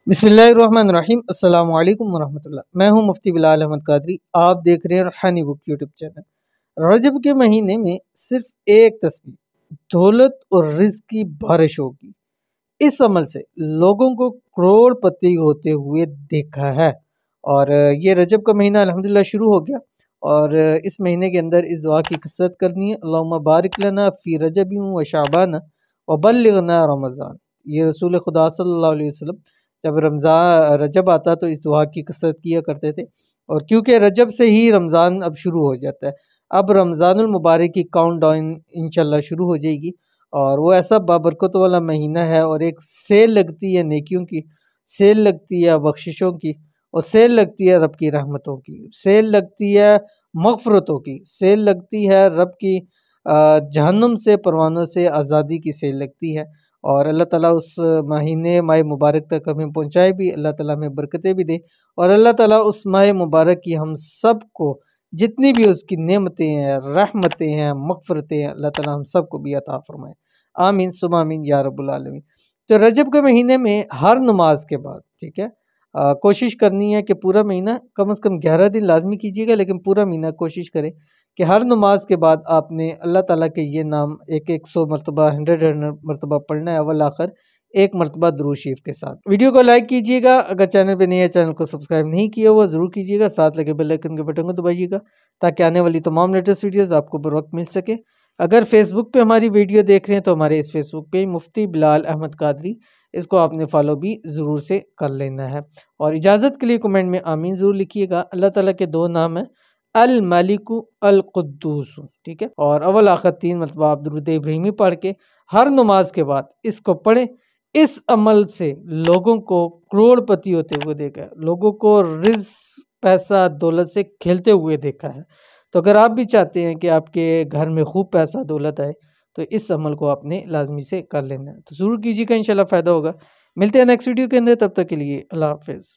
बिस्मिल्लाहिर्रहमानिर्रहीम अस्सलाम वालेकुम वरहमतुल्लाह। मैं हूं मुफ्ती बिलाल अहमद कादरी। आप देख रहे हैं रूहानी बुक यूट्यूब चैनल। रजब के महीने में सिर्फ एक तस्वीर दौलत और रिज्क की बारिश होगी। इस अमल से लोगों को करोड़पति होते हुए देखा है। और ये रजब का महीना अल्हम्दुलिल्लाह शुरू हो गया। और इस महीने के अंदर इस दुआ की कसरत करनी है, अल्लाहुम्मा बारिक लना फ़ी रजबिन व शाबान व बल्लिगना रमज़ान। ये रसूल खुदा सल्लल्लाहु अलैहि वसल्लम जब रमज़ान रजब आता तो इस दुआ की कसरत किया करते थे। और क्योंकि रजब से ही रमज़ान अब शुरू हो जाता है, अब रमज़ानुल मुबारक की काउंटडाउन इंशाल्लाह शुरू हो जाएगी। और वो ऐसा बाबरकत वाला महीना है, और एक सेल लगती है नेकियों की, सेल लगती है बख्शिशों की, और सेल लगती है रब की रहमतों की, सेल लगती है मग़फ़िरतों की, सेल लगती है रब की जहन्नुम से परवानों से आज़ादी की सेल लगती है। और अल्लाह ताला उस महीने माह मुबारक तक हमें पहुँचाए भी, अल्लाह ताला हमें बरकतें भी दे, और अल्लाह ताला उस माह मुबारक की हम सब को जितनी भी उसकी नेमतें हैं, रहमतें हैं, मग़फ़िरतें हैं, अल्लाह ताला हम सबको भी अता फ़रमाए। आमीन सुम्मा आमीन या रब्बुल आलमीन। तो रजब के महीने में हर नमाज के बाद, ठीक है, कोशिश करनी है कि पूरा महीना कम से कम 11 दिन लाजमी कीजिएगा, लेकिन पूरा महीना कोशिश करें कि हर नमाज के बाद आपने अल्लाह ताला के ये नाम एक 100 मरतबा 100 मरतबा पढ़ना है, अव्वल आखिर एक मरतबा दुरूद शरीफ के साथ। वीडियो को लाइक कीजिएगा, अगर चैनल पे नए है चैनल को सब्सक्राइब नहीं किया हुआ ज़रूर कीजिएगा, साथ लगे बेल आइकन के बटन को दबाइएगा ताकि आने वाली तमाम लेटेस्ट वीडियोस आपको बर वक्त मिल सके। अगर फेसबुक पे हमारी वीडियो देख रहे हैं तो हमारे इस फेसबुक पे मुफ्ती बिलाल अहमद कादरी, इसको आपने फॉलो भी ज़रूर से कर लेना है। और इजाज़त के लिए कमेंट में आमीन ज़रूर लिखिएगा। अल्लाह ताला के दो नाम हैं, अल मलिकु अल कुद्दूस, ठीक है। और अव्वल आखिर 3 मरतबा आप दुरूद इब्राहिमी पढ़ के हर नमाज के बाद इसको पढ़ें। इस अमल से लोगों को करोड़पति होते हुए देखा है, लोगों को रिज़्क पैसा दौलत से खेलते हुए देखा है। तो अगर आप भी चाहते हैं कि आपके घर में खूब पैसा दौलत आए, तो इस अमल को आपने लाजमी से कर लेना है। तो ज़रूर कीजिएगा, इंशाल्लाह फ़ायदा होगा। मिलते हैं नेक्स्ट वीडियो के अंदर, तब तक के लिए अल्लाह हाफ़िज़।